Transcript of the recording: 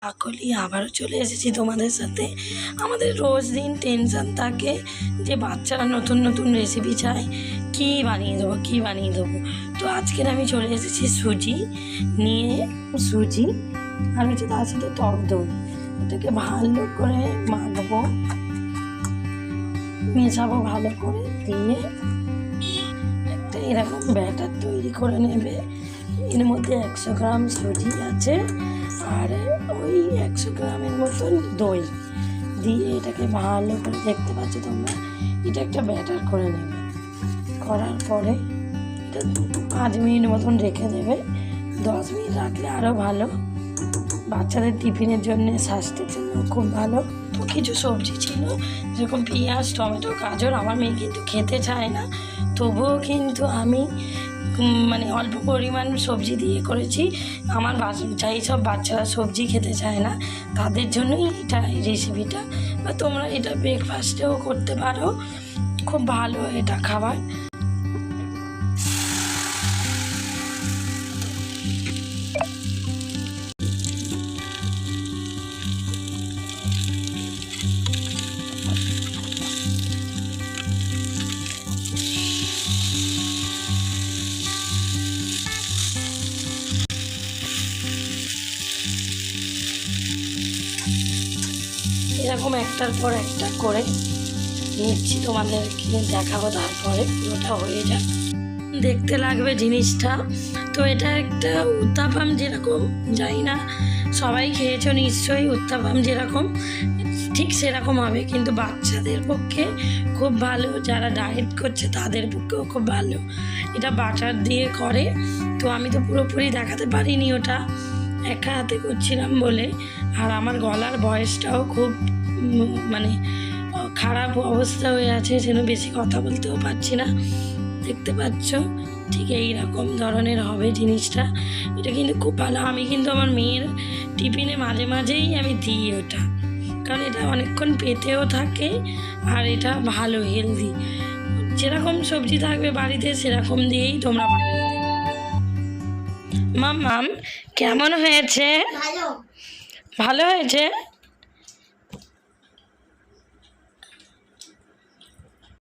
কাকলি আবারও চলে এসেছি তোমাদের সাথে। আমাদের রোজ দিন টেনশন থাকে যে বাচ্চারা নতুন নতুন রেসিপি চায়, কী বানিয়ে দেবো। তো আজকের আমি চলে এসেছি সুজি নিয়ে, সুজি আর হচ্ছে তার সাথে টক দই। এটাকে ভালো করে মাখবো, মেশাবো ভালো করে, দিয়ে একটা এরকম ব্যাটার তৈরি করে নেবে। এর মধ্যে 100 গ্রাম সুজি আছে আর ওই 100 গ্রামের মতন দই দিয়ে এটাকে ভালো করে, দেখতে পাচ্ছ তোমরা, এটা একটা ব্যাটার করে নেবে। করার পরে এটা 5 মিনিট মতন রেখে দেবে। 10 মিনিট রাখলে আরও ভালো, বাচ্চাদের টিফিনের জন্য, স্বাস্থ্যের জন্য খুব ভালো। তো কিছু সবজি ছিল যেরকম পেঁয়াজ, টমেটো, গাজর। আমার মেয়ে কিন্তু খেতে চায় না, তবুও কিন্তু আমি অল্প পরিমাণ সবজি দিয়ে করেছি। আমার যেই সব বাচ্চারা সবজি খেতে চায় না তাদের জন্যই এটা, এই রেসিপিটা। বা তোমরা এটা ব্রেকফাস্টেও করতে পারো, খুব ভালো এটা খাবার। এরকম একটার পর একটা করে নিচ্ছি, তোমাদেরকে দেখাবো। তারপরে পুরোটা হয়ে যাক, দেখতে লাগবে জিনিসটা। তো এটা একটা উত্তাপাম, যেরকম জানি না সবাই খেয়েছো নিশ্চয়ই, উত্তাপাম যেরকম ঠিক সেরকম হবে, কিন্তু বাচ্চাদের পক্ষে খুব ভালো, যারা ডায়েট করছে তাদের পক্ষেও খুব ভালো। এটা বাটার দিয়ে করে, তো আমি তো পুরোপুরি দেখাতে পারিনি, ওটা একা হাতে করছিলাম বলে। আর আমার গলার ভয়েসটাও খুব খারাপ অবস্থা হয়ে আছে, যেন বেশি কথা বলতেও পারছি না। দেখতে পাচ্ছ ঠিক এই রকম ধরনের হবে জিনিসটা। এটা কিন্তু খুব ভালো। আমি কিন্তু আমার মেয়ের টিফিনে মাঝে মাঝেই আমি দিই ওটা, কারণ এটা অনেকক্ষণ পেতেও থাকে আর এটা ভালো, হেলদি। যেরকম সবজি থাকবে বাড়িতে সেরকম দিয়েই তোমরা বানিয়ে দেবে। মাম কেমন হয়েছে? ভালো হয়েছে।